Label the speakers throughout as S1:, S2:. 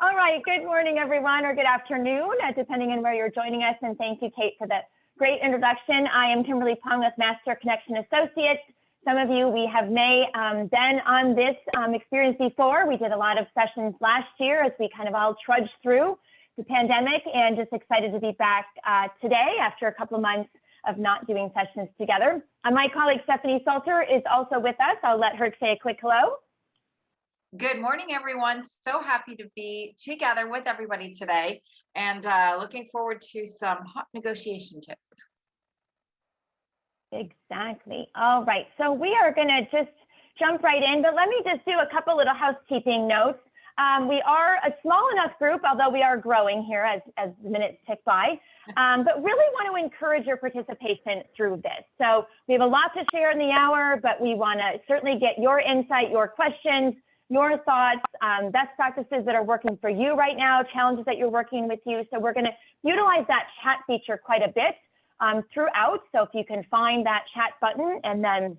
S1: All right, good morning, everyone, or good afternoon, depending on where you're joining us. And thank you, Kate, for that great introduction. I am Kimberly Pung with Master Connection Associates. Some of you, we have been on this experience before. We did a lot of sessions last year as we kind of all trudged through the pandemic, and just excited to be back today after a couple of months of not doing sessions together. My colleague Stephanie Salter is also with us. I'll let her say a quick hello.
S2: Good morning, everyone. So happy to be together with everybody today, and looking forward to some hot negotiation tips.
S1: Exactly. All right. So we are going to just jump right in, but let me just do a couple little housekeeping notes. We are a small enough group, although we are growing here as the minutes tick by, but really want to encourage your participation through this. So we have a lot to share in the hour, but we want to certainly get your insight, your questions, your thoughts, best practices that are working for you right now, challenges that you're working with you. So we're going to utilize that chat feature quite a bit throughout. So if you can find that chat button, and then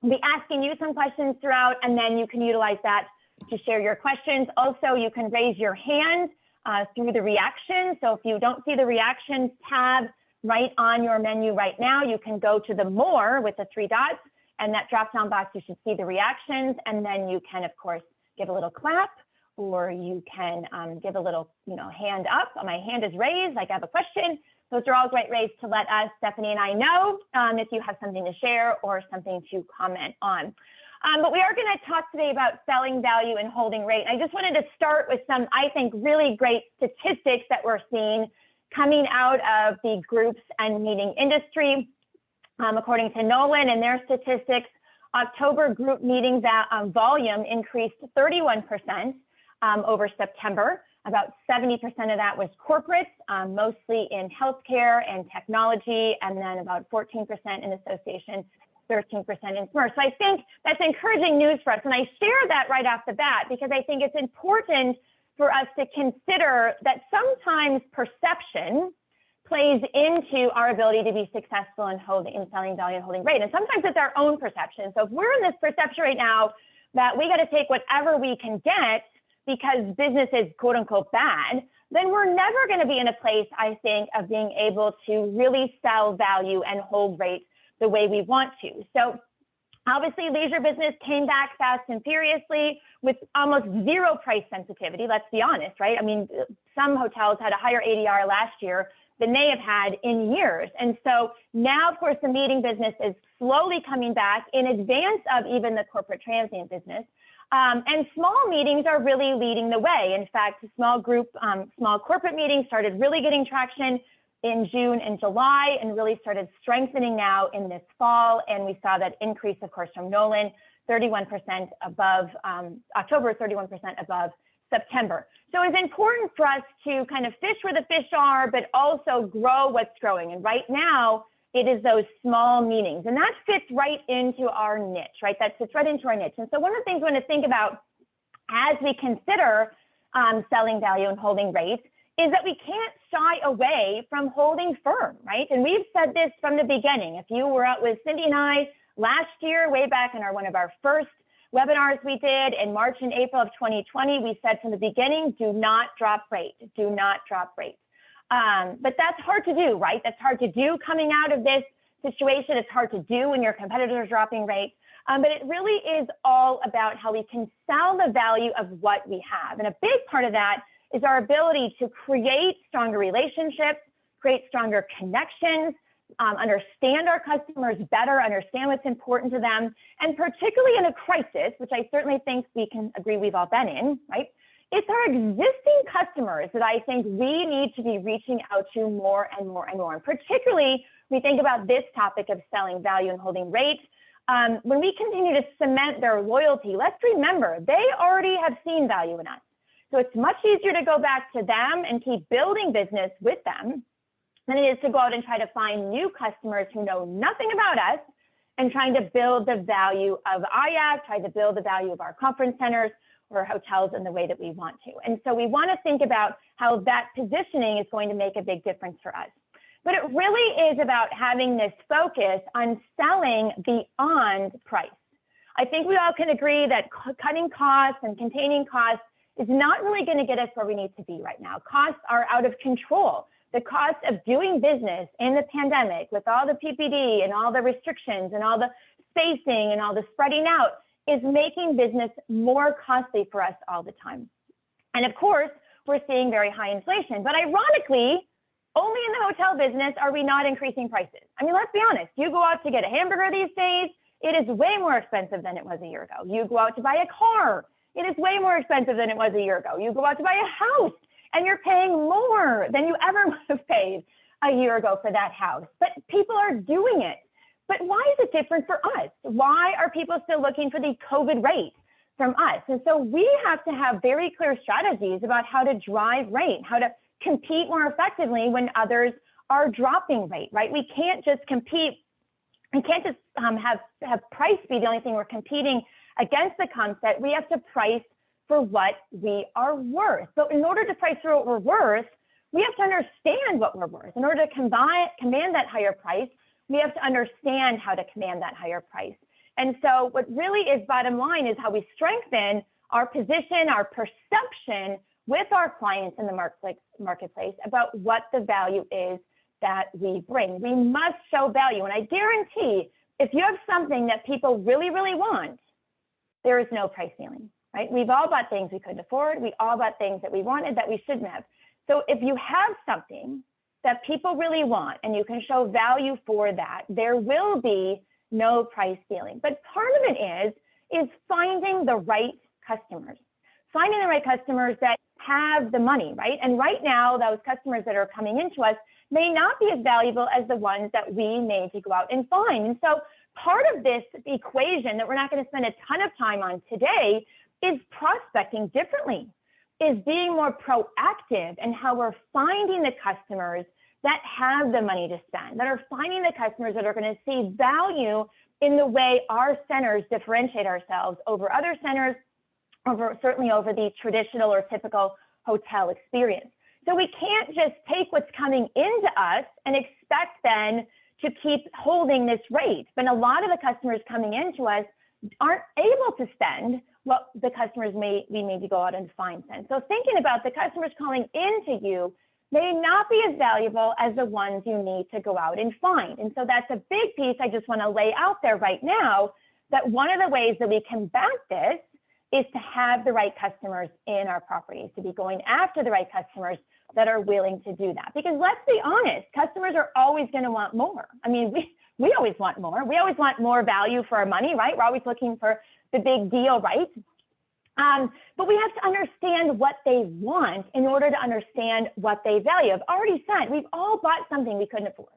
S1: we'll be asking you some questions throughout, and then you can utilize that to share your questions. Also, you can raise your hand through the reactions. So if you don't see the reactions tab right on your menu right now, you can go to the more with the 3 dots, and that drop-down box, you should see the reactions, and then you can, of course, give a little clap, or you can give a little, hand up. My hand is raised, like I have a question. Those are all great ways to let us, Stephanie and I, know if you have something to share or something to comment on. But we are going to talk today about selling value and holding rate. I just wanted to start with some, I think, really great statistics that we're seeing coming out of the groups and meeting industry. According to Nolan and their statistics, October group meeting volume increased 31% over September. About 70% of that was corporate, mostly in healthcare and technology, and then about 14% in association, 13% in commerce. So I think that's encouraging news for us. And I share that right off the bat because I think it's important for us to consider that sometimes perception plays into our ability to be successful in selling value and holding rate. And sometimes it's our own perception. So if we're in this perception right now that we got to take whatever we can get because business is quote unquote bad, then we're never going to be in a place, I think, of being able to really sell value and hold rate the way we want to. So obviously leisure business came back fast and furiously with almost zero price sensitivity. Let's be honest, right? I mean, some hotels had a higher ADR last year than they have had in years. And so now, of course, the meeting business is slowly coming back in advance of even the corporate transient business. And small meetings are really leading the way. In fact, small corporate meetings started really getting traction in June and July and really started strengthening now in this fall. And we saw that increase, of course, from Nolan, 31% above October, 31% above September. So it's important for us to kind of fish where the fish are, but also grow what's growing. And right now, it is those small meetings. And that fits right into our niche, right? That fits right into our niche. And so one of the things we want to think about as we consider selling value and holding rates is that we can't shy away from holding firm, right? And we've said this from the beginning. If you were out with Cindy and I last year, way back in one of our first webinars we did in March and April of 2020, we said from the beginning, do not drop rate, do not drop rate. But that's hard to do, right? That's hard to do coming out of this situation. It's hard to do when your competitors are dropping rates. But it really is all about how we can sell the value of what we have. And a big part of that is our ability to create stronger relationships, create stronger connections, understand our customers better, understand what's important to them, and particularly in a crisis, which I certainly think we can agree we've all been in, right? It's our existing customers that I think we need to be reaching out to more and more and more. And particularly, we think about this topic of selling value and holding rate. When we continue to cement their loyalty, let's remember, they already have seen value in us. So it's much easier to go back to them and keep building business with them than it is to go out and try to find new customers who know nothing about us and trying to build the value of IACC, try to build the value of our conference centers or hotels in the way that we want to. And so we want to think about how that positioning is going to make a big difference for us. But it really is about having this focus on selling beyond price. I think we all can agree that cutting costs and containing costs is not really going to get us where we need to be right now. Costs are out of control. The cost of doing business in the pandemic with all the PPD and all the restrictions and all the spacing and all the spreading out is making business more costly for us all the time. And of course, we're seeing very high inflation, but ironically, only in the hotel business are we not increasing prices. I mean, let's be honest, you go out to get a hamburger these days, it is way more expensive than it was a year ago. You go out to buy a car, it is way more expensive than it was a year ago. You go out to buy a house, and you're paying more than you ever would have paid a year ago for that house. But people are doing it. But why is it different for us? Why are people still looking for the COVID rate from us? And so we have to have very clear strategies about how to drive rate, how to compete more effectively when others are dropping rate, right? We can't just compete. We can't just have price be the only thing we're competing against the concept. We have to price for what we are worth. But in order to price for what we're worth, we have to understand what we're worth. In order to command that higher price, we have to understand how to command that higher price. And so what really is bottom line is how we strengthen our position, our perception with our clients in the marketplace about what the value is that we bring. We must show value. And I guarantee if you have something that people really, really want, there is no price ceiling, right? We've all bought things we couldn't afford. We all bought things that we wanted that we shouldn't have. So if you have something that people really want and you can show value for that, there will be no price ceiling. But part of it is finding the right customers, finding the right customers that have the money, right? And right now, those customers that are coming into us may not be as valuable as the ones that we need to go out and find. And so part of this equation that we're not going to spend a ton of time on today is prospecting differently, is being more proactive in how we're finding the customers that have the money to spend, that are finding the customers that are going to see value in the way our centers differentiate ourselves over other centers, certainly over the traditional or typical hotel experience. So we can't just take what's coming into us and expect then to keep holding this rate. But a lot of the customers coming into us aren't able to spend what the customers we maybe go out and find then. So thinking about the customers calling into you may not be as valuable as the ones you need to go out and find. And so that's a big piece I just want to lay out there right now, that one of the ways that we combat this is to have the right customers in our properties, to be going after the right customers that are willing to do that. Because let's be honest, customers are always going to want more. I mean, we always want more. We always want more value for our money, right? We're always looking for the big deal, right? But we have to understand what they want in order to understand what they value. I've already said we've all bought something we couldn't afford.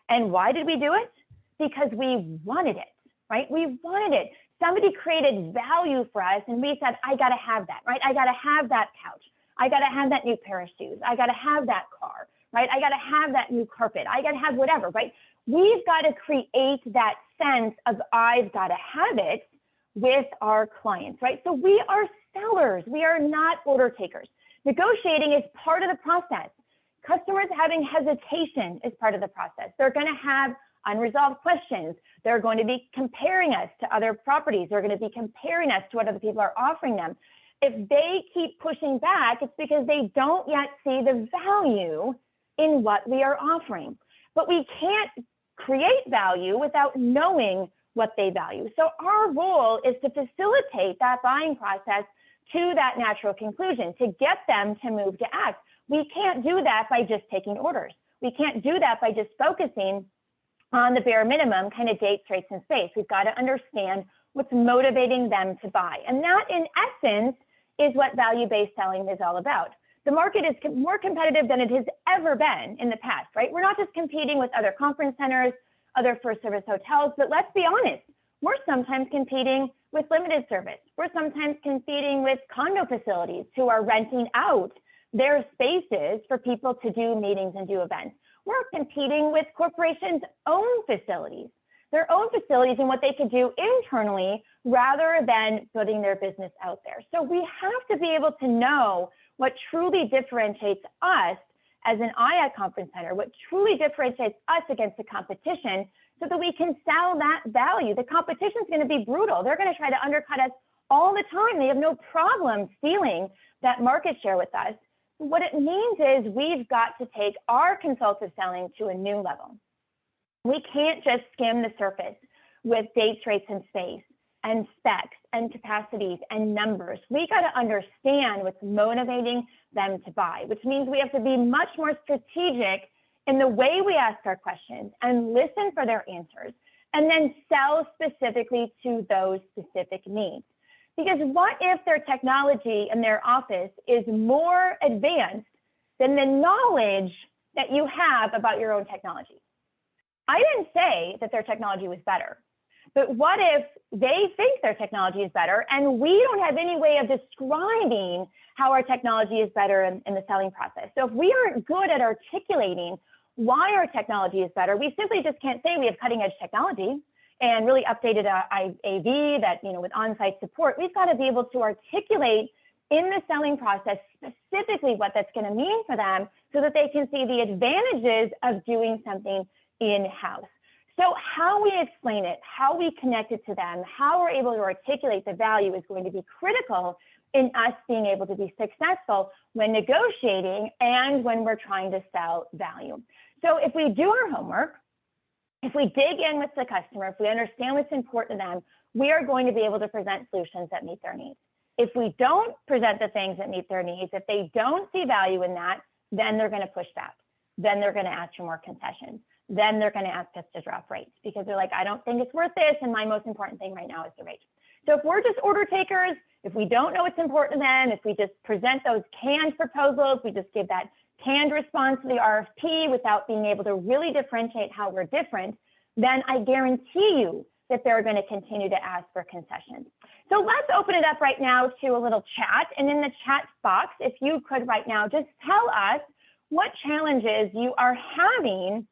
S1: And why did we do it? Because we wanted it, right? We wanted it. Somebody created value for us and we said, I got to have that, right? I got to have that couch. I got to have that new pair of shoes. I got to have that car, right? I got to have that new carpet. I got to have whatever, right? We've got to create that sense of I've got to have it with our clients, right? So we are sellers. We are not order takers. Negotiating is part of the process. Customers having hesitation is part of the process. They're going to have unresolved questions. They're going to be comparing us to other properties. They're going to be comparing us to what other people are offering them. If they keep pushing back, it's because they don't yet see the value in what we are offering. But we can't create value without knowing what they value. So our role is to facilitate that buying process to that natural conclusion, to get them to move to act. We can't do that by just taking orders. We can't do that by just focusing on the bare minimum kind of dates, rates, and space. We've got to understand what's motivating them to buy. And that, in essence, is what value-based selling is all about. The market is more competitive than it has ever been in the past, right? We're not just competing with other conference centers, other first service hotels, but let's be honest, we're sometimes competing with limited service. We're sometimes competing with condo facilities who are renting out their spaces for people to do meetings and do events. We're competing with corporations' own facilities, their own facilities and what they could do internally rather than putting their business out there. So we have to be able to know what truly differentiates us as an IACC conference center, what truly differentiates us against the competition so that we can sell that value. The competition is going to be brutal. They're going to try to undercut us all the time. They have no problem stealing that market share with us, what it means is we've got to take our consultative selling to a new level. We can't just skim the surface with dates, rates, and space, and specs, and capacities, and numbers. We got to understand what's motivating them to buy, which means we have to be much more strategic in the way we ask our questions and listen for their answers, and then sell specifically to those specific needs. Because what if their technology in their office is more advanced than the knowledge that you have about your own technology? I didn't say that their technology was better, but what if they think their technology is better and we don't have any way of describing how our technology is better in the selling process? So if we aren't good at articulating why our technology is better, we simply just can't say we have cutting edge technology and really updated AV that, with on-site support. We've got to be able to articulate in the selling process specifically what that's going to mean for them so that they can see the advantages of doing something in-house. So how we explain it, how we connect it to them, how we're able to articulate the value is going to be critical in us being able to be successful when negotiating and when we're trying to sell value. So if we do our homework, if we dig in with the customer, if we understand what's important to them, we are going to be able to present solutions that meet their needs. If we don't present the things that meet their needs, if they don't see value in that, then they're going to push back. Then they're going to ask for more concessions. Then they're going to ask us to drop rates because they're like, I don't think it's worth this, and my most important thing right now is the rate. So if we're just order takers, if we don't know what's important to them, if we just present those canned proposals, we just give that canned response to the RFP without being able to really differentiate how we're different, then I guarantee you that they're going to continue to ask for concessions. So let's open it up right now to a little chat. And in the chat box, if you could right now, just tell us what challenges you are having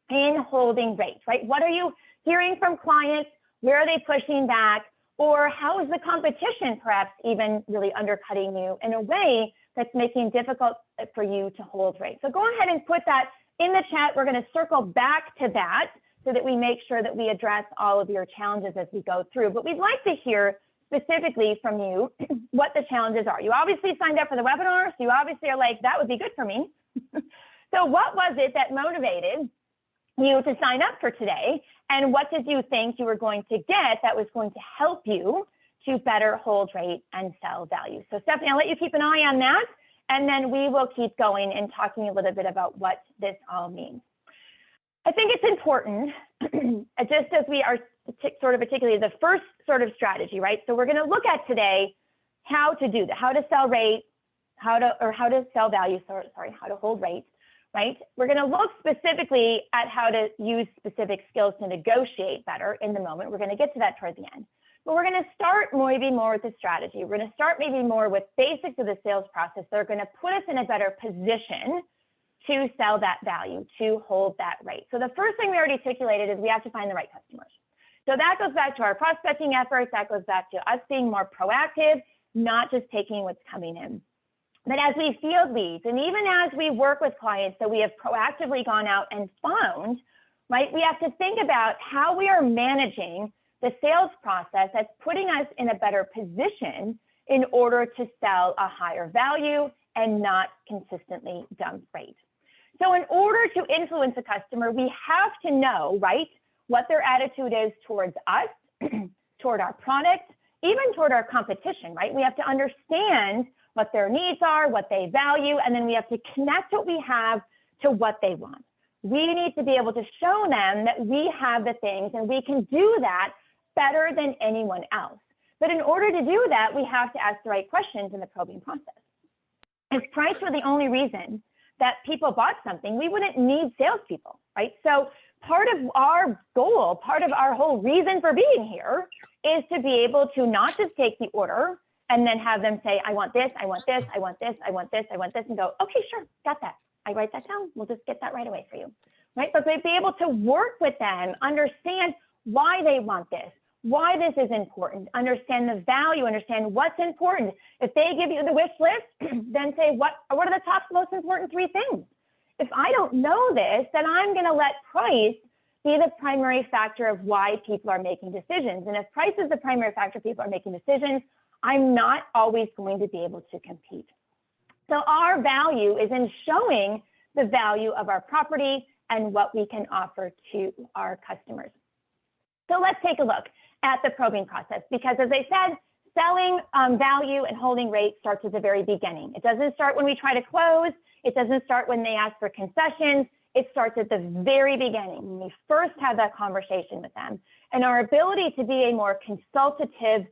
S1: in holding rates, right? What are you hearing from clients? Where are they pushing back? Or how is the competition perhaps even really undercutting you in a way that's making it difficult for you to hold rates? So go ahead and put that in the chat. We're going to circle back to that so that we make sure that we address all of your challenges as we go through. But we'd like to hear specifically from you what the challenges are. You obviously signed up for the webinar, so you obviously are like, that would be good for me. So what was it that motivated you to sign up for today? And what did you think you were going to get that was going to help you to better hold rate and sell value? So Stephanie, I'll let you keep an eye on that, and then we will keep going and talking a little bit about what this all means. I think it's important, just as we are sort of particularly the first sort of strategy, right? So we're going to look at today how to do that, how to sell rate, how to sell value, how to hold rates, right? We're going to look specifically at how to use specific skills to negotiate better in the moment. We're going to get to that towards the end. But we're going to start maybe more with the strategy. We're going to start maybe more with basics of the sales process that are going to put us in a better position to sell that value, to hold that rate. So the first thing we already articulated is we have to find the right customers. So that goes back to our prospecting efforts. That goes back to us being more proactive, not just taking what's coming in. But as we field leads, and even as we work with clients that we have proactively gone out and found, right, we have to think about how we are managing the sales process that's putting us in a better position in order to sell a higher value and not consistently dump rate. So in order to influence a customer, we have to know, right, what their attitude is towards us, toward our product, even toward our competition, right? We have to understand what their needs are, what they value, and then we have to connect what we have to what they want. We need to be able to show them that we have the things and we can do that better than anyone else. But in order to do that, we have to ask the right questions in the probing process. If price were the only reason that people bought something, we wouldn't need salespeople, right? So part of our goal, part of our whole reason for being here is to be able to not just take the order and then have them say, I want this, I want this, I want this, I want this, I want this, and go, okay, sure, got that. I write that down. We'll just get that right away for you, right? But we'd be able to work with them, understand why they want this, why this is important, understand the value, understand what's important. If they give you the wish list, then say, what are the top most important 3 things? If I don't know this, then I'm going to let price be the primary factor of why people are making decisions. And if price is the primary factor people are making decisions, I'm not always going to be able to compete. So our value is in showing the value of our property and what we can offer to our customers. So let's take a look at the probing process, because as I said, selling value and holding rate starts at the very beginning. It doesn't start when we try to close. It doesn't start when they ask for concessions. It starts at the very beginning, when we first have that conversation with them. And our ability to be a more consultative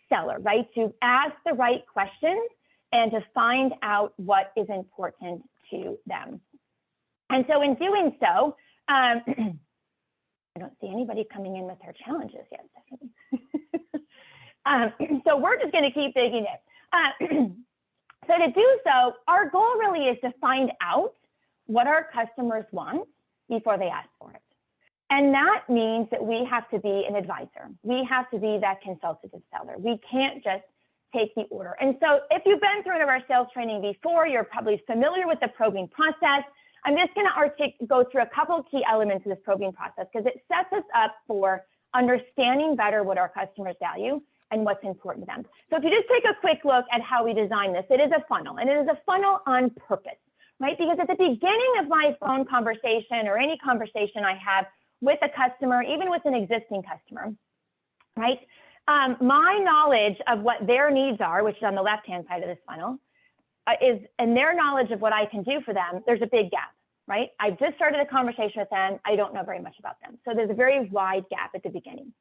S1: seller, right? To ask the right questions and to find out what is important to them. And so in doing so, I don't see anybody coming in with their challenges yet, Stephanie. So we're just going to keep digging in. So to do so, our goal really is to find out what our customers want before they ask for it. And that means that we have to be an advisor. We have to be that consultative seller. We can't just take the order. And so if you've been through one of our sales training before, you're probably familiar with the probing process. I'm just going to go through a couple of key elements of this probing process, because it sets us up for understanding better what our customers value and what's important to them. So if you just take a quick look at how we design this, it is a funnel, and it is a funnel on purpose, right? Because at the beginning of my phone conversation or any conversation I have with a customer, even with an existing customer, right? My knowledge of what their needs are, which is on the left-hand side of this funnel, and their knowledge of what I can do for them, there's a big gap, right? I just started a conversation with them. I don't know very much about them. So there's a very wide gap at the beginning.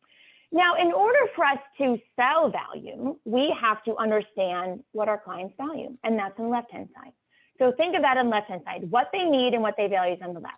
S1: Now, in order for us to sell value, we have to understand what our clients value, and that's on the left-hand side. So think of that on the left-hand side, what they need and what they value is on the left.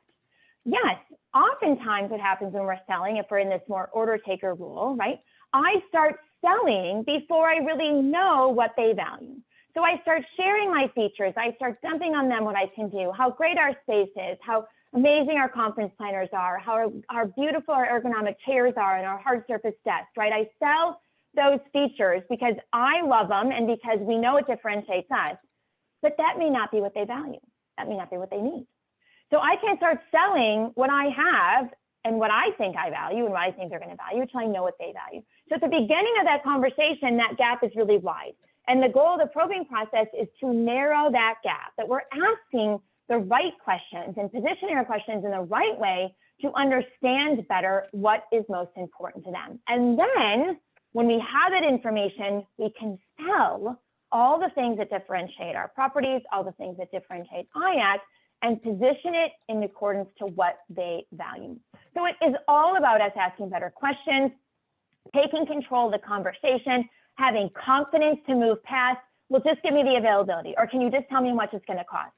S1: Yes, oftentimes what happens when we're selling, if we're in this more order taker rule, right? I start selling before I really know what they value. So I start sharing my features. I start dumping on them what I can do, how great our space is, how amazing our conference planners are, how beautiful our ergonomic chairs are and our hard surface desks, right? I sell those features because I love them and because we know it differentiates us, but that may not be what they value. That may not be what they need. So I can start selling what I have and what I think I value and what I think they're going to value until I know what they value. So at the beginning of that conversation, that gap is really wide. And the goal of the probing process is to narrow that gap, that we're asking the right questions and positioning our questions in the right way to understand better what is most important to them. And then when we have that information, we can sell all the things that differentiate our properties, all the things that differentiate IACC, and position it in accordance to what they value. So it is all about us asking better questions, taking control of the conversation, having confidence to move past, well, just give me the availability, or can you just tell me how much it's going to cost?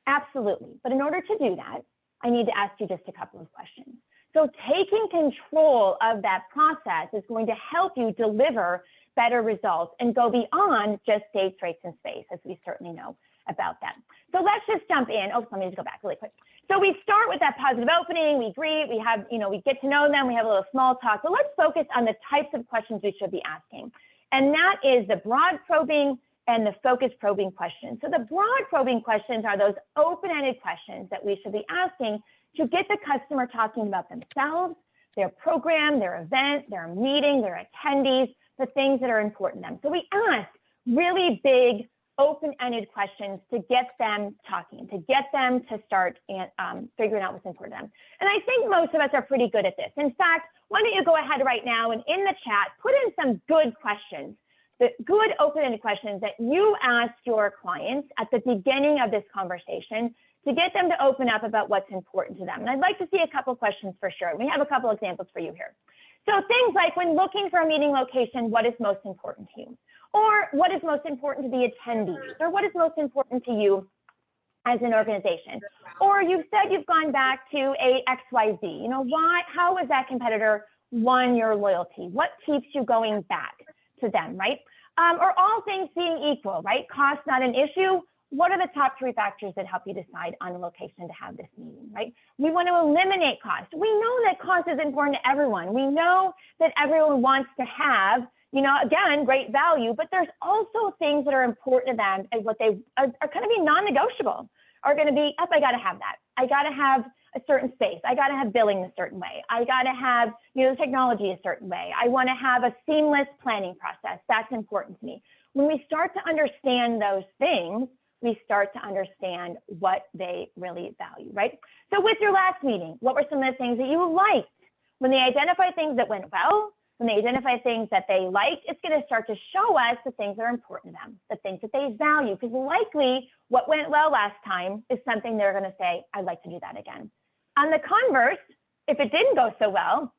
S1: Absolutely. But in order to do that, I need to ask you just a couple of questions. So taking control of that process is going to help you deliver better results and go beyond just dates, rates, and space, as we certainly know about that. So let's just jump in. Oh, let me just go back really quick. So we start with that positive opening, we greet, we have, we get to know them, we have a little small talk. So let's focus on the types of questions we should be asking. And that is the broad probing and the focused probing questions. So the broad probing questions are those open-ended questions that we should be asking to get the customer talking about themselves, their program, their event, their meeting, their attendees, the things that are important to them. So we ask really big, open-ended questions to get them talking, to get them to start figuring out what's important to them. And I think most of us are pretty good at this. In fact, why don't you go ahead right now and in the chat, put in some good questions, the good open-ended questions that you ask your clients at the beginning of this conversation to get them to open up about what's important to them. And I'd like to see a couple questions for sure. We have a couple examples for you here. So things like, when looking for a meeting location, what is most important to you? Or what is most important to the attendees? Or what is most important to you as an organization? Or you've said you've gone back to a XYZ. How has that competitor won your loyalty? What keeps you going back to them, right? Or all things being equal, right? Cost not an issue. What are the top 3 factors that help you decide on a location to have this meeting, right? We want to eliminate cost. We know that cost is important to everyone. We know that everyone wants to have, again, great value, but there's also things that are important to them and what they are going to be non-negotiable, are going to be, I got to have that. I got to have a certain space. I got to have billing a certain way. I got to have, the technology a certain way. I want to have a seamless planning process. That's important to me. When we start to understand those things, we start to understand what they really value, right? So with your last meeting, what were some of the things that you liked? When they identify things that went well, when they identify things that they liked, it's going to start to show us the things that are important to them, the things that they value, because likely what went well last time is something they're going to say, I'd like to do that again. On the converse, if it didn't go so well,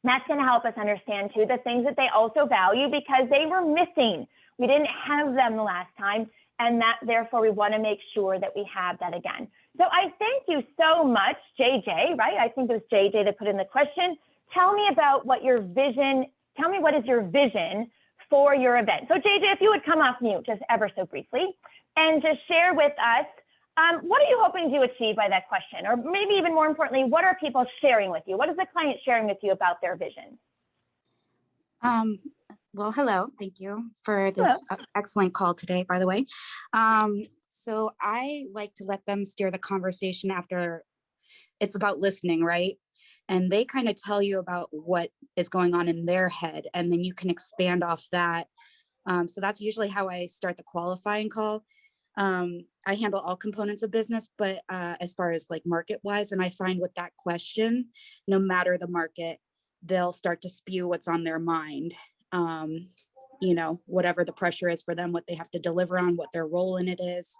S1: that's going to help us understand too the things that they also value because they were missing. We didn't have them the last time, and that therefore we want to make sure that we have that again. So I thank you so much, JJ, right? I think it was JJ that put in the question. Tell me about what your vision, tell me what is your vision for your event. So JJ, if you would come off mute just ever so briefly and just share with us, what are you hoping to achieve by that question? Or maybe even more importantly, what are people sharing with you? What is the client sharing with you about their vision?
S3: Well, hello. Thank you for this excellent call today, by the way. So I like to let them steer the conversation after it's about listening, right? And they kind of tell you about what is going on in their head, and then you can expand off that. So that's usually how I start the qualifying call. I handle all components of business, but as far as like market wise, and I find with that question, no matter the market, they'll start to spew what's on their mind. Whatever the pressure is for them, what they have to deliver on, what their role in it is,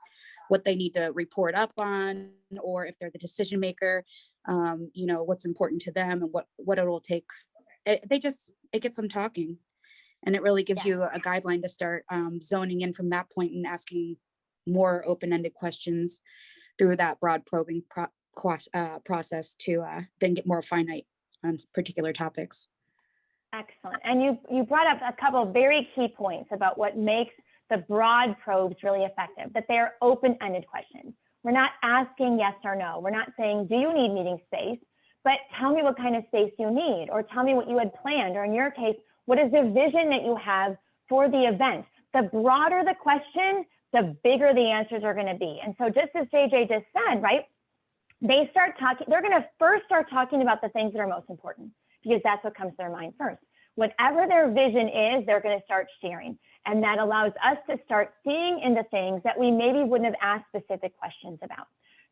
S3: what they need to report up on, or if they're the decision maker, what's important to them and what it will take. It gets them talking, and it really gives you a guideline to start zoning in from that point and asking more open-ended questions through that broad probing process to then get more finite on particular topics.
S1: Excellent. And you brought up a couple of very key points about what makes the broad probes really effective, that they're open-ended questions. We're not asking yes or no. We're not saying, do you need meeting space? But tell me what kind of space you need, or tell me what you had planned, or in your case, what is the vision that you have for the event? The broader the question, the bigger the answers are going to be. And so just as JJ just said, right, they're going to first start talking about the things that are most important, because that's what comes to their mind first. Whatever their vision is, they're going to start sharing. And that allows us to start seeing into things that we maybe wouldn't have asked specific questions about.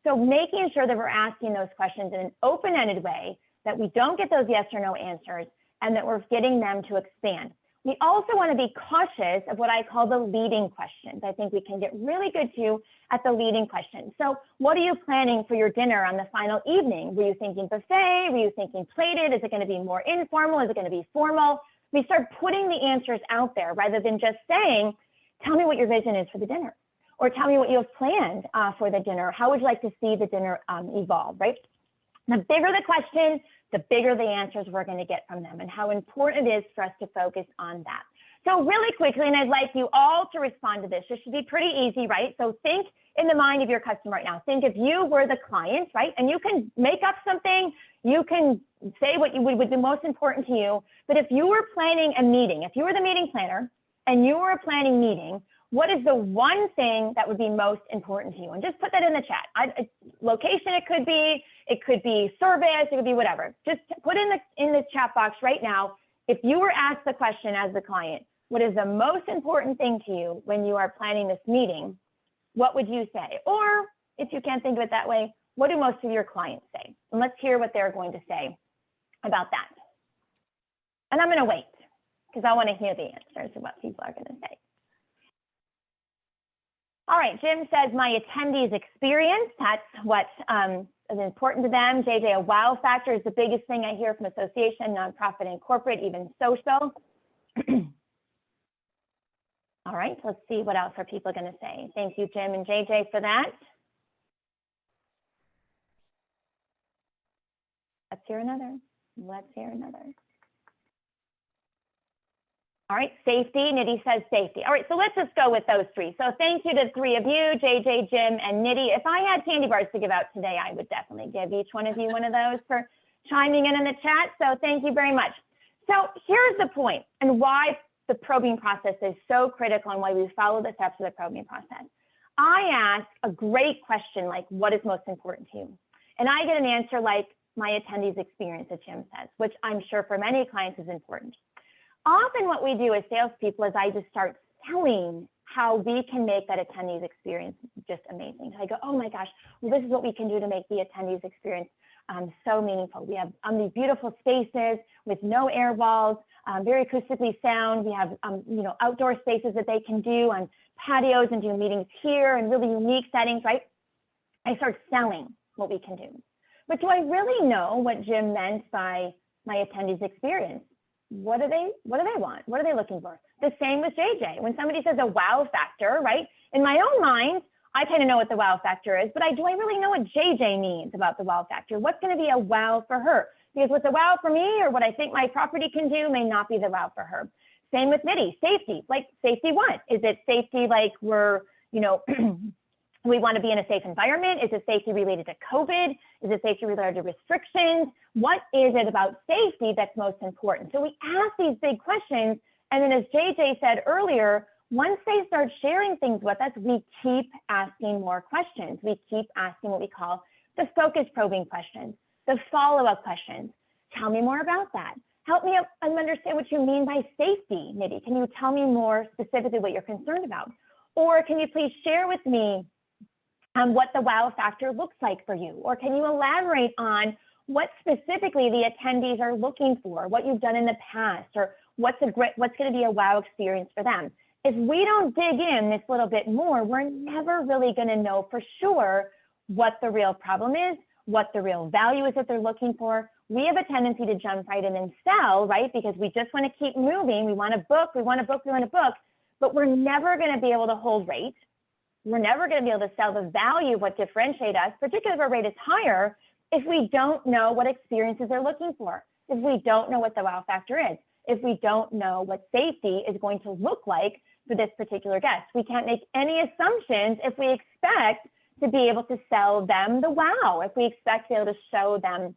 S1: So making sure that we're asking those questions in an open-ended way, that we don't get those yes or no answers, and that we're getting them to expand. We also want to be cautious of what I call the leading questions. I think we can get really good too at the leading questions. So what are you planning for your dinner on the final evening? Were you thinking buffet? Were you thinking plated? Is it going to be more informal? Is it going to be formal? We start putting the answers out there rather than just saying, tell me what your vision is for the dinner, or tell me what you have planned for the dinner. How would you like to see the dinner evolve, right? The bigger the question, the bigger the answers we're going to get from them, and how important it is for us to focus on that. So really quickly, and I'd like you all to respond to this. This should be pretty easy, right? So think in the mind of your customer right now. Think if you were the client, right? And you can make up something, you can say what would be most important to you. But if you were planning a meeting, if you were the meeting planner and you were a planning meeting, what is the one thing that would be most important to you? And just put that in the chat. Location, it could be service, it could be whatever. Just put in the chat box right now. If you were asked the question as the client, what is the most important thing to you when you are planning this meeting? What would you say? Or if you can't think of it that way, what do most of your clients say? And let's hear what they're going to say about that. And I'm going to wait because I want to hear the answers of what people are going to say. All right, Jim says my attendees experience. That's what is important to them. JJ, a wow factor is the biggest thing I hear from association, nonprofit, and corporate, even social. All right, let's see what else are people going to say. Thank you, Jim and JJ, for that. Let's hear another. Let's hear another. All right, safety. Nidhi says safety. All right, so let's just go with those three. So thank you to the three of you, JJ, Jim, and Nidhi. If I had candy bars to give out today, I would definitely give each one of you one of those for chiming in the chat. So thank you very much. So here's the point and why the probing process is so critical and why we follow the steps of the probing process. I ask a great question like, what is most important to you? And I get an answer like my attendees experience, as Jim says, which I'm sure for many clients is important. Often what we do as salespeople is I just start selling how we can make that attendees experience just amazing. So I go, oh my gosh, well, this is what we can do to make the attendees experience so meaningful. We have these beautiful spaces with no air walls, very acoustically sound. We have outdoor spaces that they can do on patios and do meetings here and really unique settings, right? I start selling what we can do. But do I really know what Jim meant by my attendees experience? What do they want? What are they looking for? The same with JJ. When somebody says a wow factor, right? In my own mind, I kind of know what the wow factor is, but do I really know what JJ means about the wow factor? What's going to be a wow for her? Because what's a wow for me or what I think my property can do may not be the wow for her. Same with Mitty, safety. Like safety what? Is it safety like we're, we want to be in a safe environment? Is it safety related to COVID? Is it safety related to restrictions? What is it about safety that's most important? So we ask these big questions. And then as JJ said earlier, once they start sharing things with us, we keep asking more questions. We keep asking what we call the focus probing questions, the follow-up questions. Tell me more about that. Help me understand what you mean by safety, Mitty. Can you tell me more specifically what you're concerned about? Or can you please share with me what the wow factor looks like for you? Or can you elaborate on what specifically the attendees are looking for, what you've done in the past, or what's going to be a wow experience for them? If we don't dig in this little bit more, we're never really going to know for sure what the real problem is, what the real value is that they're looking for. We have a tendency to jump right in and sell, right? Because we just want to keep moving. We want to book, but we're never going to be able to hold rate. We're never going to be able to sell the value of what differentiates us, particularly if our rate is higher, if we don't know what experiences they're looking for, if we don't know what the wow factor is, if we don't know what safety is going to look like for this particular guest. We can't make any assumptions if we expect to be able to sell them the wow, if we expect to be able to show them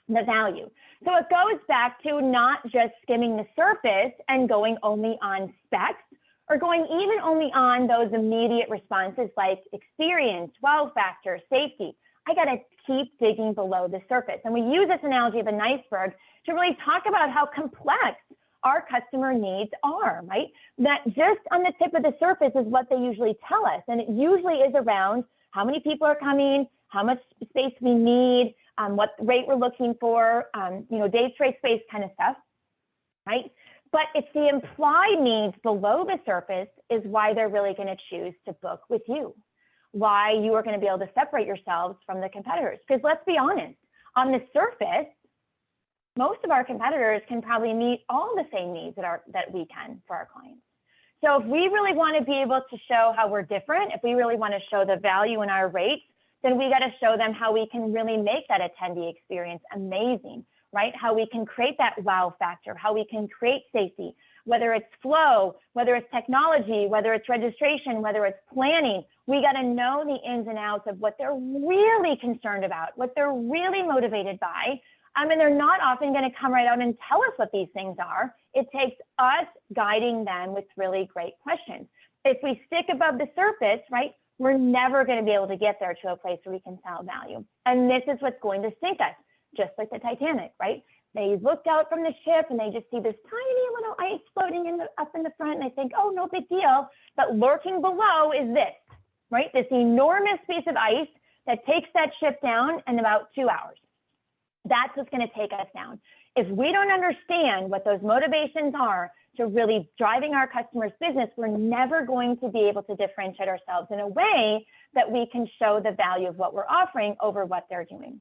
S1: the value. So it goes back to not just skimming the surface and going only on specs, or going even only on those immediate responses like experience, wow factor, safety. I got to keep digging below the surface. And we use this analogy of an iceberg to really talk about how complex our customer needs are, right? That just on the tip of the surface is what they usually tell us. And it usually is around how many people are coming, how much space we need, what rate we're looking for, dates, rate, space kind of stuff, right? But it's the implied needs below the surface is why they're really going to choose to book with you, why you are going to be able to separate yourselves from the competitors. Because let's be honest, on the surface, most of our competitors can probably meet all the same needs that we can for our clients. So if we really want to be able to show how we're different, if we really want to show the value in our rates, then we got to show them how we can really make that attendee experience amazing, right? How we can create that wow factor, how we can create safety, whether it's flow, whether it's technology, whether it's registration, whether it's planning. We got to know the ins and outs of what they're really concerned about, what they're really motivated by. And they're not often going to come right out and tell us what these things are. It takes us guiding them with really great questions. If we stick above the surface, right, we're never going to be able to get there to a place where we can sell value. And this is what's going to sink us, just like the Titanic, right? They looked out from the ship and they just see this tiny little ice floating up in the front and they think, oh, no big deal. But lurking below is this, right? This enormous piece of ice that takes that ship down in about 2 hours. That's what's going to take us down. If we don't understand what those motivations are to really driving our customers' business, we're never going to be able to differentiate ourselves in a way that we can show the value of what we're offering over what they're doing.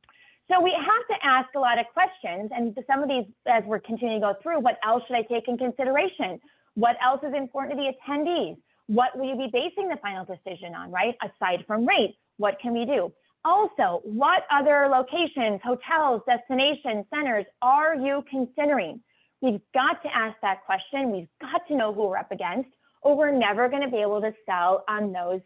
S1: So we have to ask a lot of questions, and some of these, as we're continuing to go through, what else should I take in consideration? What else is important to the attendees? What will you be basing the final decision on, right? Aside from rate, what can we do? Also, what other locations, hotels, destinations, centers are you considering? We've got to ask that question. We've got to know who we're up against, or we're never going to be able to sell on those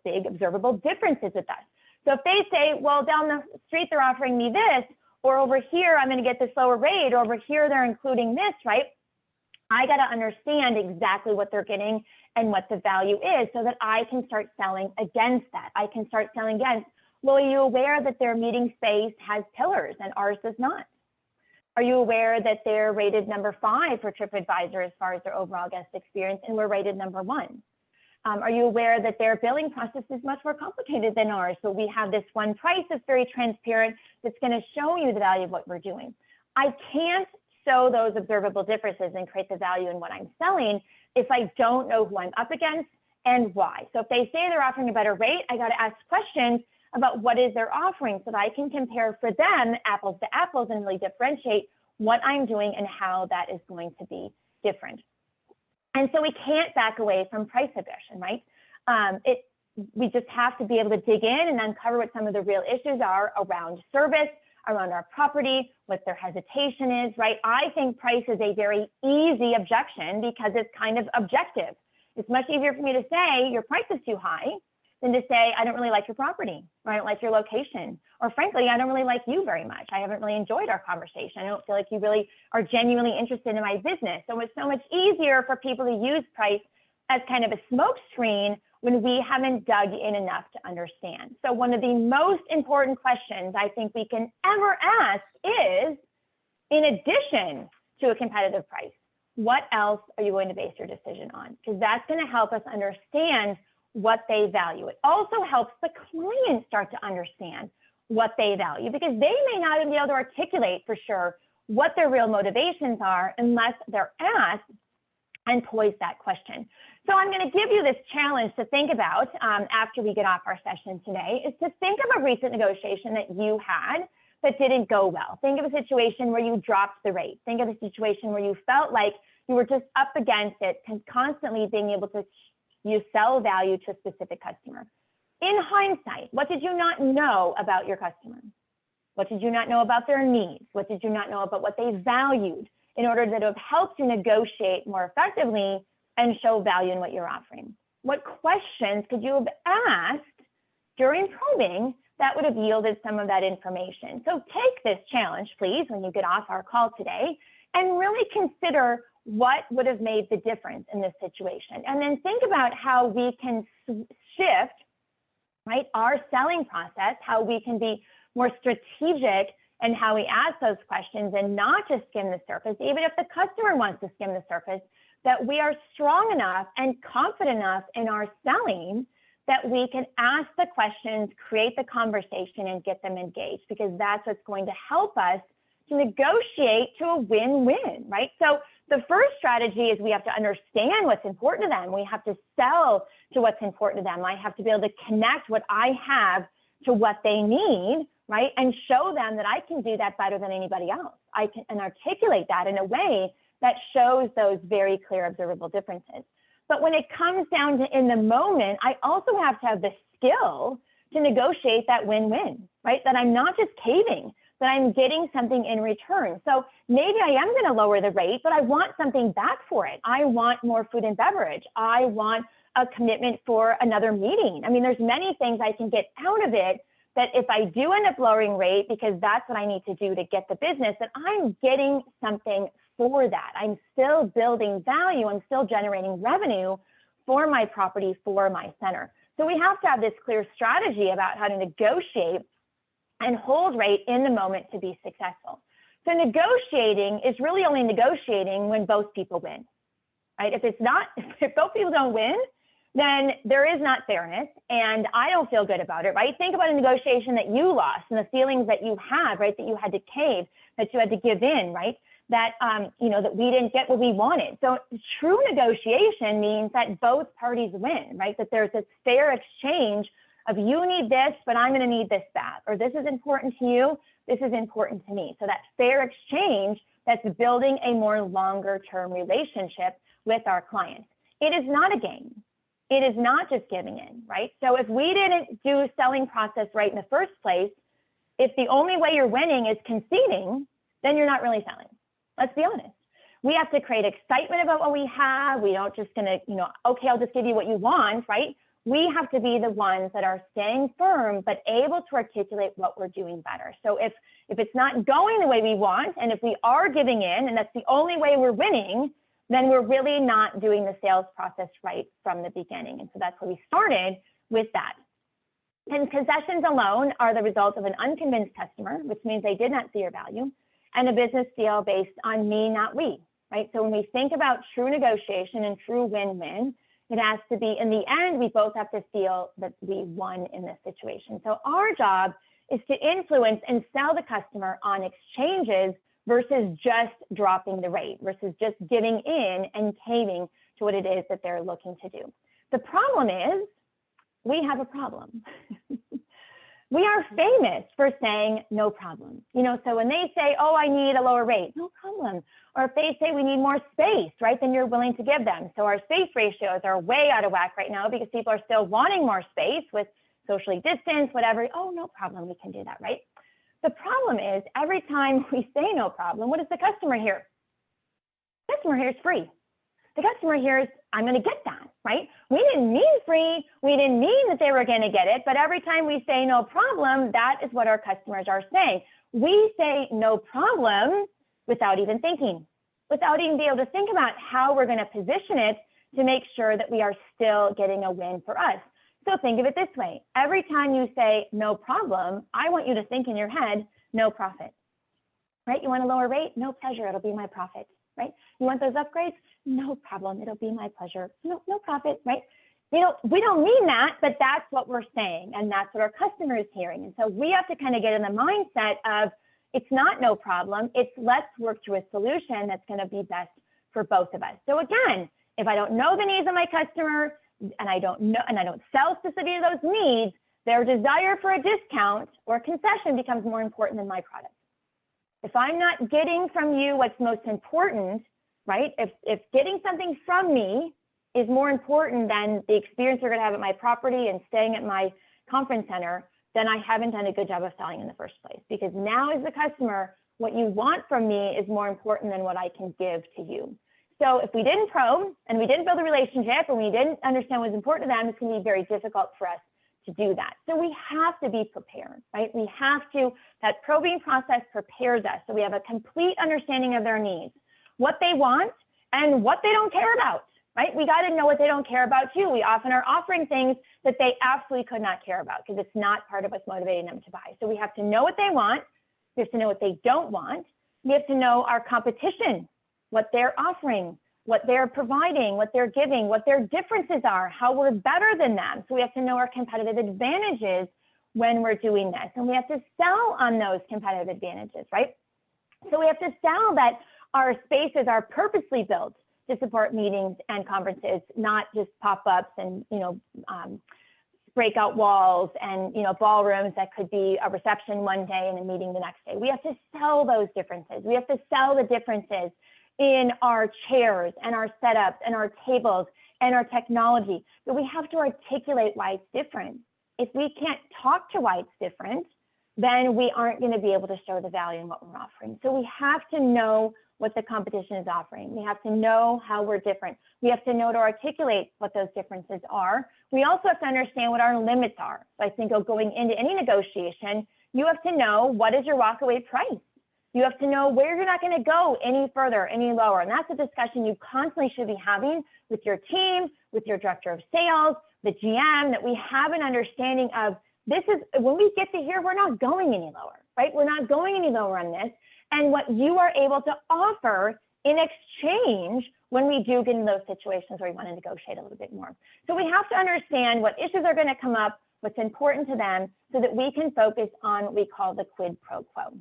S1: big observable differences with us. So if they say, well, down the street, they're offering me this, or over here, I'm going to get this lower rate, or over here, they're including this, right? I got to understand exactly what they're getting and what the value is so that I can start selling against that. I can start selling against Well, are you aware that their meeting space has pillars and ours does not? Are you aware that they're rated number 5 for TripAdvisor as far as their overall guest experience, and we're rated number 1? Are you aware that their billing process is much more complicated than ours? So we have this one price that's very transparent that's going to show you the value of what we're doing. I can't show those observable differences and create the value in what I'm selling if I don't know who I'm up against and why. So if they say they're offering a better rate, I got to ask questions about what is they're offering so that I can compare for them apples to apples and really differentiate what I'm doing and how that is going to be different. And so we can't back away from price aggression, right? We just have to be able to dig in and uncover what some of the real issues are around service, around our property, what their hesitation is, right? I think price is a very easy objection because it's kind of objective. It's much easier for me to say your price is too high than to say, I don't really like your property, or I don't like your location, or frankly, I don't really like you very much. I haven't really enjoyed our conversation. I don't feel like you really are genuinely interested in my business. So it's so much easier for people to use price as kind of a smokescreen when we haven't dug in enough to understand. So one of the most important questions I think we can ever ask is, in addition to a competitive price, what else are you going to base your decision on? Because that's going to help us understand what they value. It also helps the client start to understand what they value, because they may not even be able to articulate for sure what their real motivations are unless they're asked and pose that question. So I'm going to give you this challenge to think about after we get off our session today, is to think of a recent negotiation that you had that didn't go well. Think of a situation where you dropped the rate. Think of a situation where you felt like you were just up against it, constantly being able to sell value to a specific customer. In hindsight, what did you not know about your customer? What did you not know about their needs? What did you not know about what they valued in order that it would help you negotiate more effectively and show value in what you're offering? What questions could you have asked during probing that would have yielded some of that information? So take this challenge, please, when you get off our call today, and really consider what would have made the difference in this situation. And then think about how we can shift, right, our selling process, how we can be more strategic and how we ask those questions and not just skim the surface, even if the customer wants to skim the surface, that we are strong enough and confident enough in our selling that we can ask the questions, create the conversation, and get them engaged, because that's what's going to help us to negotiate to a win-win, right? So the first strategy is we have to understand what's important to them. We have to sell to what's important to them. I have to be able to connect what I have to what they need, right? And show them that I can do that better than anybody else. I can and articulate that in a way that shows those very clear observable differences. But when it comes down to in the moment, I also have to have the skill to negotiate that win-win, right? That I'm not just caving, that I'm getting something in return. So maybe I am going to lower the rate, but I want something back for it. I want more food and beverage. I want a commitment for another meeting. I mean, there's many things I can get out of it that if I do end up lowering rate, because that's what I need to do to get the business, that I'm getting something for that. I'm still building value. I'm still generating revenue for my property, for my center. So we have to have this clear strategy about how to negotiate and hold rate in the moment to be successful. So negotiating is really only negotiating when both people win, right? If both people don't win, then there is not fairness, and I don't feel good about it, right? Think about a negotiation that you lost and the feelings that you had, right? That you had to cave, that you had to give in, right? That, that we didn't get what we wanted. So true negotiation means that both parties win, right? That there's this fair exchange of you need this, but I'm going to need this back, or this is important to you, this is important to me. So that fair exchange that's building a more longer term relationship with our clients. It is not a game. It is not just giving in, right? So if we didn't do a selling process right in the first place, if the only way you're winning is conceding, then you're not really selling. Let's be honest. We have to create excitement about what we have. We don't just gonna, okay, I'll just give you what you want, right? We have to be the ones that are staying firm, but able to articulate what we're doing better. So if it's not going the way we want, and if we are giving in, and that's the only way we're winning, then we're really not doing the sales process right from the beginning. And so that's where we started with that. And concessions alone are the result of an unconvinced customer, which means they did not see your value, and a business deal based on me, not we, right? So when we think about true negotiation and true win-win, it has to be, in the end, we both have to feel that we won in this situation. So our job is to influence and sell the customer on exchanges versus just dropping the rate, versus just giving in and caving to what it is that they're looking to do. The problem is, we have a problem. We are famous for saying no problem. You know, so when they say, oh, I need a lower rate, no problem. Or if they say we need more space, right, then you're willing to give them. So our space ratios are way out of whack right now because people are still wanting more space with socially distanced, whatever. Oh, no problem, we can do that, right? The problem is every time we say no problem, what does the customer hear? The customer hears free. The customer hears, I'm going to get that, right? We didn't mean free. We didn't mean that they were going to get it. But every time we say no problem, that is what our customers are saying. We say no problem without even thinking, without even being able to think about how we're going to position it to make sure that we are still getting a win for us. So think of it this way. Every time you say no problem, I want you to think in your head, no profit, right? You want a lower rate? No pleasure. It'll be my profit, right? You want those upgrades? No problem. It'll be my pleasure. No profit, right? We don't mean that, but that's what we're saying. And that's what our customer is hearing. And so we have to kind of get in the mindset of it's not no problem. It's let's work through a solution that's going to be best for both of us. So again, if I don't know the needs of my customer and I don't sell specifically those needs, their desire for a discount or concession becomes more important than my product. If I'm not getting from you what's most important, right? If getting something from me is more important than the experience you're going to have at my property and staying at my conference center, then I haven't done a good job of selling in the first place. Because now as the customer, what you want from me is more important than what I can give to you. So if we didn't probe and we didn't build a relationship and we didn't understand what's important to them, it's going to be very difficult for us to do that. So we have to be prepared, right? We have to, that probing process prepares us so we have a complete understanding of their needs, what they want and what they don't care about, right? We got to know what they don't care about too. We often are offering things that they absolutely could not care about because it's not part of what's motivating them to buy. So we have to know what they want. We have to know what they don't want. We have to know our competition, what they're offering, what they're providing, what they're giving, what their differences are, how we're better than them. So we have to know our competitive advantages when we're doing this. And we have to sell on those competitive advantages, right? So we have to sell that our spaces are purposely built to support meetings and conferences, not just pop-ups and, breakout walls and, ballrooms that could be a reception one day and a meeting the next day. We have to sell those differences. We have to sell the differences in our chairs and our setups and our tables and our technology. But we have to articulate why it's different. If we can't talk to why it's different, then we aren't going to be able to show the value in what we're offering. So we have to know what the competition is offering. We have to know how we're different. We have to know to articulate what those differences are. We also have to understand what our limits are. So I think going into any negotiation, you have to know what is your walkaway price. You have to know where you're not going to go any further, any lower. And that's a discussion you constantly should be having with your team, with your director of sales, the GM, that we have an understanding of this is, when we get to here, we're not going any lower, right? We're not going any lower on this. And what you are able to offer in exchange when we do get in those situations where we want to negotiate a little bit more. So we have to understand what issues are going to come up, what's important to them, so that we can focus on what we call the quid pro quo.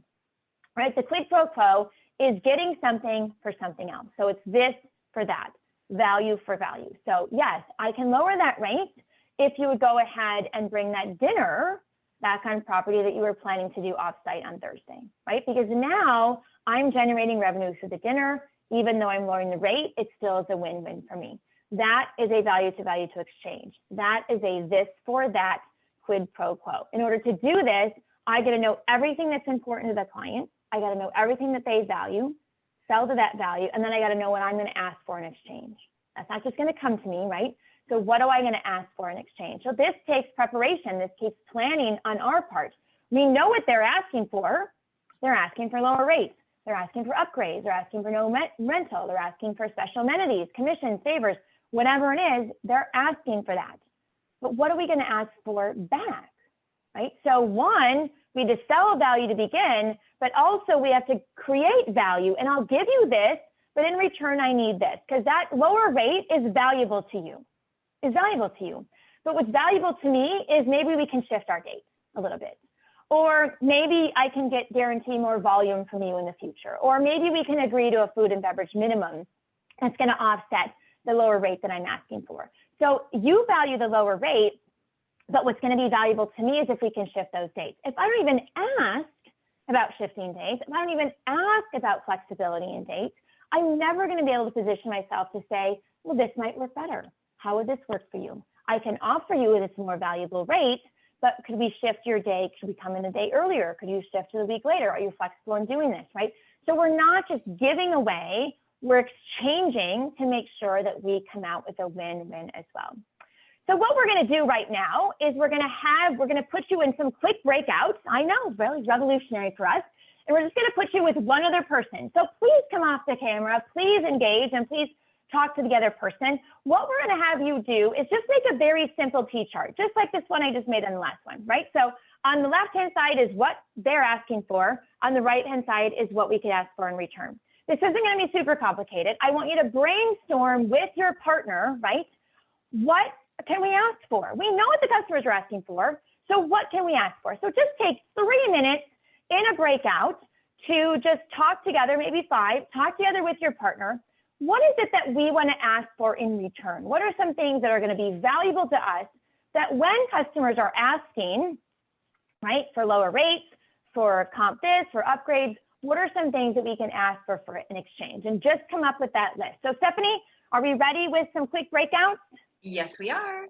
S1: Right? The quid pro quo is getting something for something else. So it's this for that, value for value. So yes, I can lower that rate if you would go ahead and bring that dinner back on property that you were planning to do offsite on Thursday, right? Because now I'm generating revenue through the dinner. Even though I'm lowering the rate, it still is a win-win for me. That is a value to exchange. That is a this for that quid pro quo. In order to do this, I got to know everything that's important to the client. I got to know everything that they value, sell to that value, and then I got to know what I'm going to ask for in exchange. That's not just going to come to me, right? So what am I going to ask for in exchange? So this takes preparation. This takes planning on our part. We know what they're asking for. They're asking for lower rates. They're asking for upgrades. They're asking for no rental. They're asking for special amenities, commissions, favors, whatever it is, they're asking for that. But what are we going to ask for back? right? So one, we just sell value to begin, but also we have to create value, and I'll give you this, but in return, I need this, because that lower rate is valuable to you, But what's valuable to me is maybe we can shift our dates a little bit, or maybe I can guarantee more volume from you in the future, or maybe we can agree to a food and beverage minimum that's going to offset the lower rate that I'm asking for. So you value the lower rate, but what's going to be valuable to me is if we can shift those dates. If I don't even ask about shifting dates, if I don't even ask about flexibility in dates, I'm never going to be able to position myself to say, well, this might work better. How would this work for you? I can offer you this more valuable rate, but could we shift your day? Could we come in a day earlier? Could you shift to the week later? Are you flexible in doing this, right? So we're not just giving away, we're exchanging to make sure that we come out with a win-win as well. So what we're going to do right now is we're going to put you in some quick breakouts. I know, really revolutionary for us. And we're just going to put you with one other person. So please come off the camera, please engage, and please talk to the other person. What we're going to have you do is just make a very simple T-chart, just like this one I just made on the last one, right? So on the left-hand side is what they're asking for. On the right-hand side is what we could ask for in return. This isn't going to be super complicated. I want you to brainstorm with your partner, right? What can we ask for? We know what the customers are asking for. So what can we ask for? So just take 3 minutes in a breakout to just talk together, maybe 5, talk together with your partner. What is it that we want to ask for in return? What are some things that are going to be valuable to us that when customers are asking, right, for lower rates, for comp this, for upgrades, what are some things that we can ask for in exchange? And just come up with that list. So Stephanie, are we ready with some quick breakouts?
S2: Yes, we are.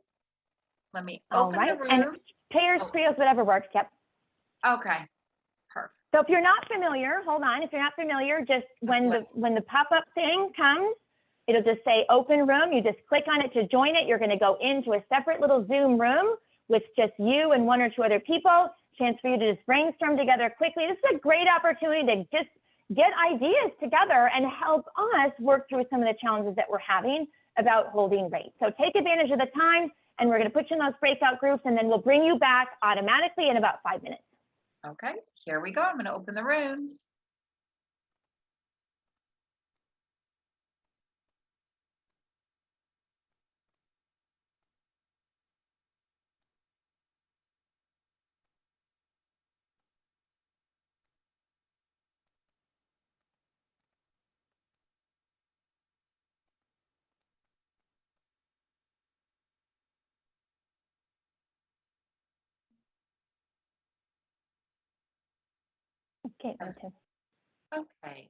S2: Let me open the room.
S1: And pairs, trios, whatever works. Yep.
S2: Okay. Perfect.
S1: So if you're not familiar, hold on. If you're not familiar, just when the pop-up thing comes, it'll just say open room. You just click on it to join it. You're going to go into a separate little Zoom room with just you and 1 or 2 other people. Chance for you to just brainstorm together quickly. This is a great opportunity to just get ideas together and help us work through some of the challenges that we're having about holding rates. So take advantage of the time, and we're going to put you in those breakout groups, and then we'll bring you back automatically in about 5 minutes.
S2: Okay, here we go. I'm going to open the rooms.
S1: Okay, me too.
S2: Okay.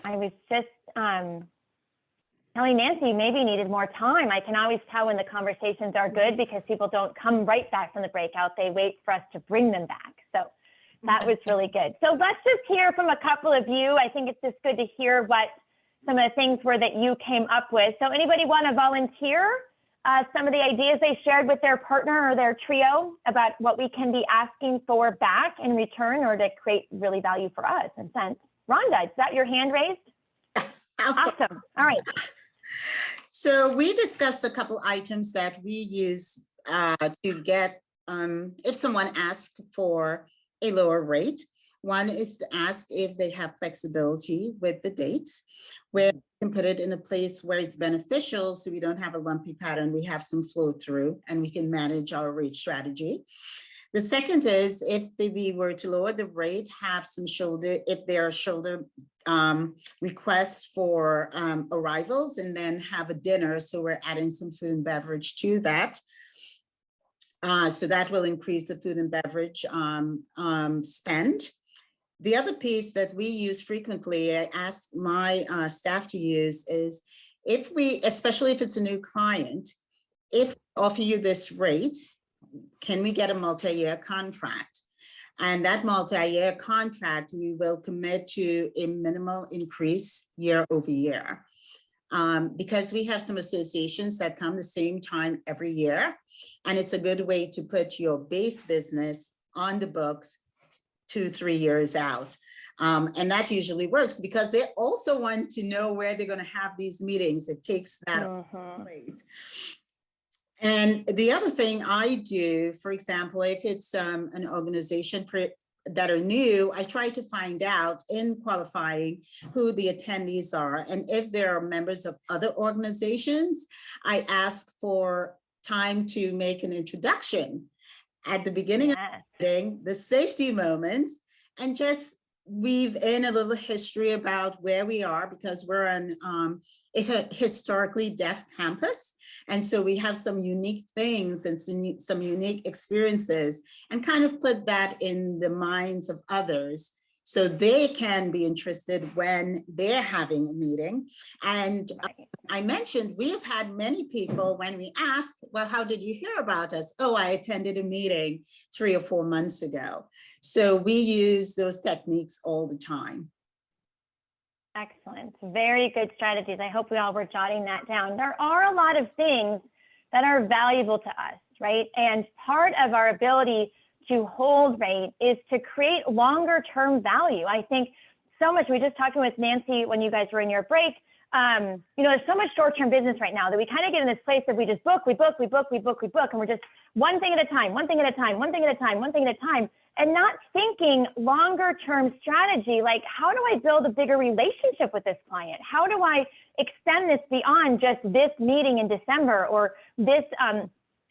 S1: I was just telling Nancy maybe needed more time. I can always tell when the conversations are good because people don't come right back from the breakout. They wait for us to bring them back. So that was really good. So let's just hear from a couple of you. I think it's just good to hear what some of the things were that you came up with. So anybody want to volunteer some of the ideas they shared with their partner or their trio about what we can be asking for back in return or to create really value for us and sense? Rhonda, is that your hand raised? Awesome. All right.
S4: So we discussed a couple items that we use to get, if someone asks for a lower rate. One is to ask if they have flexibility with the dates, where we can put it in a place where it's beneficial so we don't have a lumpy pattern, we have some flow through, and we can manage our rate strategy. The second is if we were to lower the rate, have some shoulder, if there are shoulder requests for arrivals, and then have a dinner. So we're adding some food and beverage to that. So that will increase the food and beverage spend. The other piece that we use frequently, I ask my staff to use is if we, especially if it's a new client, if we offer you this rate, can we get a multi-year contract? And that multi-year contract, we will commit to a minimal increase year over year. Because we have some associations that come the same time every year. And it's a good way to put your base business on the books 2-3 years out. And that usually works because they also want to know where they're going to have these meetings. It takes that away. And the other thing I do, for example, if it's an organization that are new, I try to find out in qualifying who the attendees are. And if there are members of other organizations, I ask for time to make an introduction at the beginning of the meeting, the safety moments, and just weave in a little history about where we are, because we're on it's a historically deaf campus. And so we have some unique things and some unique experiences, and kind of put that in the minds of others so they can be interested when they're having a meeting. And I mentioned we have had many people when we ask, well, how did you hear about us? Oh, I attended a meeting 3 or 4 months ago. So we use those techniques all the time.
S1: Excellent. Very good strategies. I hope we all were jotting that down. There are a lot of things that are valuable to us, right? And part of our ability to hold rate is to create longer term value. I think so much, we were just talking with Nancy when you guys were in your break, there's so much short-term business right now that we kind of get in this place that we just book, and we're just one thing at a time, and not thinking longer-term strategy, like how do I build a bigger relationship with this client? How do I extend this beyond just this meeting in December or this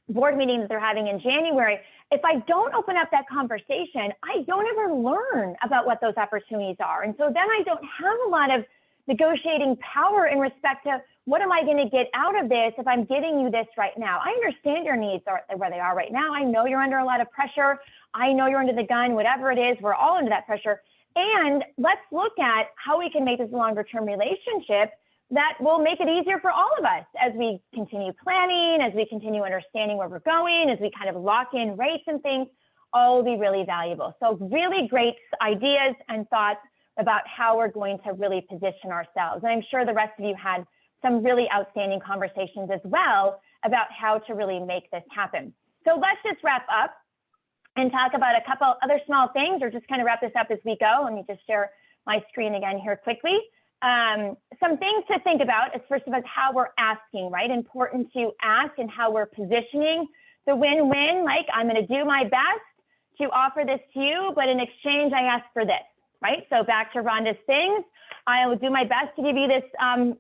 S1: board meeting that they're having in January? If I don't open up that conversation, I don't ever learn about what those opportunities are. And so then I don't have a lot of negotiating power in respect to what am I going to get out of this if I'm giving you this right now. I understand your needs are where they are right now. I know you're under a lot of pressure. I know you're under the gun, whatever it is, we're all under that pressure. And let's look at how we can make this a longer term relationship that will make it easier for all of us as we continue planning, as we continue understanding where we're going, as we kind of lock in rates and things, all will be really valuable. So really great ideas and thoughts about how we're going to really position ourselves. And I'm sure the rest of you had some really outstanding conversations as well about how to really make this happen. So let's just wrap up and talk about a couple other small things, or just kind of wrap this up as we go. Let me just share my screen again here quickly. Some things to think about is, first of all, how we're asking, right? Important to ask and how we're positioning the win-win, like I'm going to do my best to offer this to you, but in exchange, I ask for this, right? So back to Rhonda's things, I will do my best to give you this,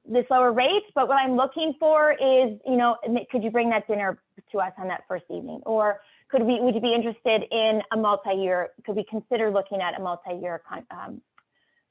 S1: this lower rate, but what I'm looking for is, could you bring that dinner to us on that first evening? Or would you be interested in a multi-year, could we consider looking at a multi-year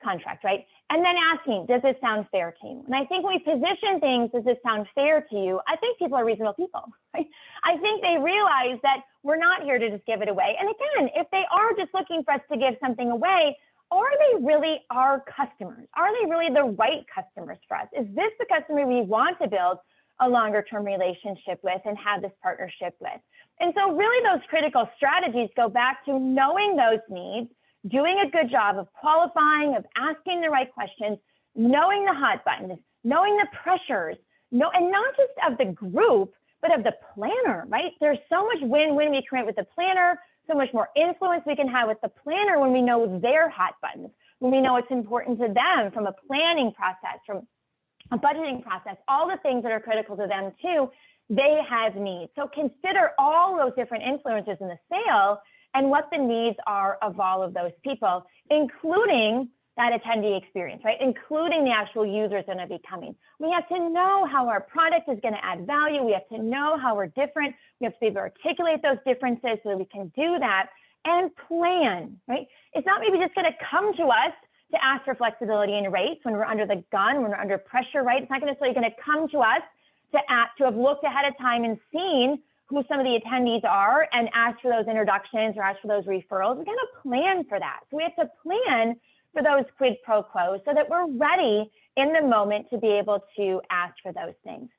S1: contract, right? And then asking, does this sound fair to you? And I think when we position things, does this sound fair to you? I think people are reasonable people, right? I think they realize that we're not here to just give it away. And again, if they are just looking for us to give something away, are they really our customers? Are they really the right customers for us? Is this the customer we want to build a longer term relationship with and have this partnership with? And so really those critical strategies go back to knowing those needs, doing a good job of qualifying, of asking the right questions, knowing the hot buttons, knowing the pressures, and not just of the group, but of the planner, right? There's so much win-win we create with the planner, so much more influence we can have with the planner when we know their hot buttons, when we know what's important to them from a planning process, from a budgeting process, all the things that are critical to them too, they have needs. So consider all those different influences in the sale and what the needs are of all of those people, including that attendee experience, right? Including the actual users that are going to be coming. We have to know how our product is going to add value. We have to know how we're different. We have to be able to articulate those differences so that we can do that and plan, right? It's not maybe just going to come to us to ask for flexibility in rates when we're under the gun, when we're under pressure, right? It's not necessarily going to come to us to have looked ahead of time and seen who some of the attendees are and ask for those introductions or ask for those referrals. We're going to plan for that. So we have to plan for those quid pro quo so that we're ready in the moment to be able to ask for those things.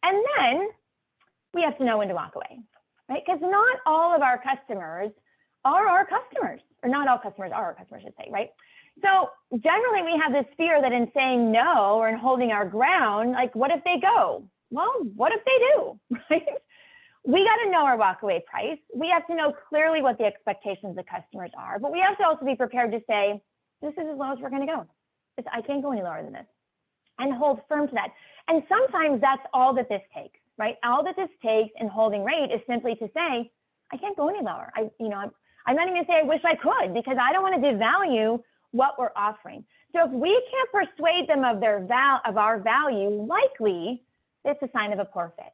S1: And then we have to know when to walk away, right? Because not all of our customers are our customers, or not all customers are our customers, I should say, right? So generally we have this fear that in saying no or in holding our ground, like what if they go? Well, what if they do, right? We got to know our walkaway price. We have to know clearly what the expectations of the customers are, but we have to also be prepared to say, this is as low as we're going to go. I can't go any lower than this, and hold firm to that. And sometimes that's all that this takes, right? All that this takes in holding rate is simply to say, I can't go any lower. I'm not even gonna say I wish I could, because I don't want to devalue what we're offering. So if we can't persuade them of our value, likely it's a sign of a poor fit.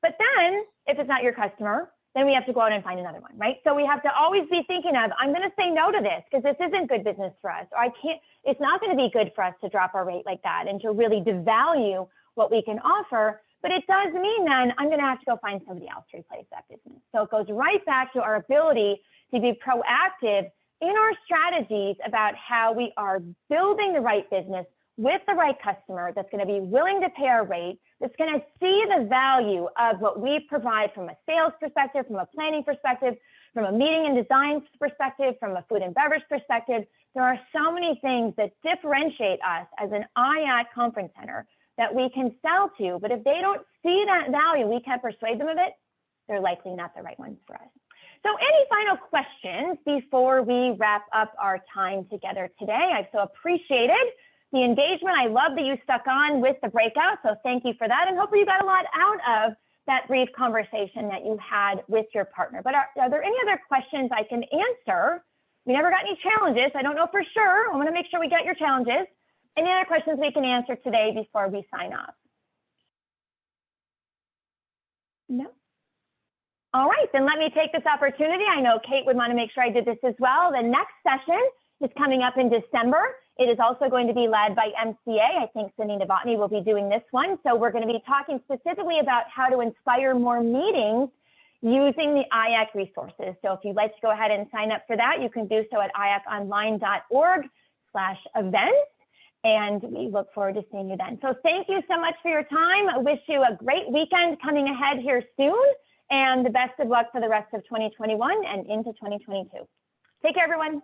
S1: But then if it's not your customer, then we have to go out and find another one, right? So we have to always be thinking of, I'm going to say no to this because this isn't good business for us, or it's not going to be good for us to drop our rate like that and to really devalue what we can offer. But it does mean then I'm going to have to go find somebody else to replace that business. So it goes right back to our ability to be proactive in our strategies about how we are building the right business with the right customer that's going to be willing to pay our rate, that's going to see the value of what we provide from a sales perspective, from a planning perspective, from a meeting and design perspective, from a food and beverage perspective. There are so many things that differentiate us as an IACC conference center that we can sell to, but if they don't see that value, we can't persuade them of it, they're likely not the right ones for us. So any final questions before we wrap up our time together today? I've so appreciated the engagement. I love that you stuck on with the breakout, so thank you for that, and hopefully you got a lot out of that brief conversation that you had with your partner. But are there any other questions I can answer? We never got any challenges. I don't know for sure. I want to make sure we get your challenges. Any other questions we can answer today before we sign off? No? All right, then let me take this opportunity. I know Kate would want to make sure I did this as well. The next session is coming up in December. It is also going to be led by MCA. I think Cindy Novotny will be doing this one. So we're going to be talking specifically about how to inspire more meetings using the IACC resources. So if you'd like to go ahead and sign up for that, you can do so at iacconline.org/events. And we look forward to seeing you then. So thank you so much for your time. I wish you a great weekend coming ahead here soon, and the best of luck for the rest of 2021 and into 2022. Take care, everyone.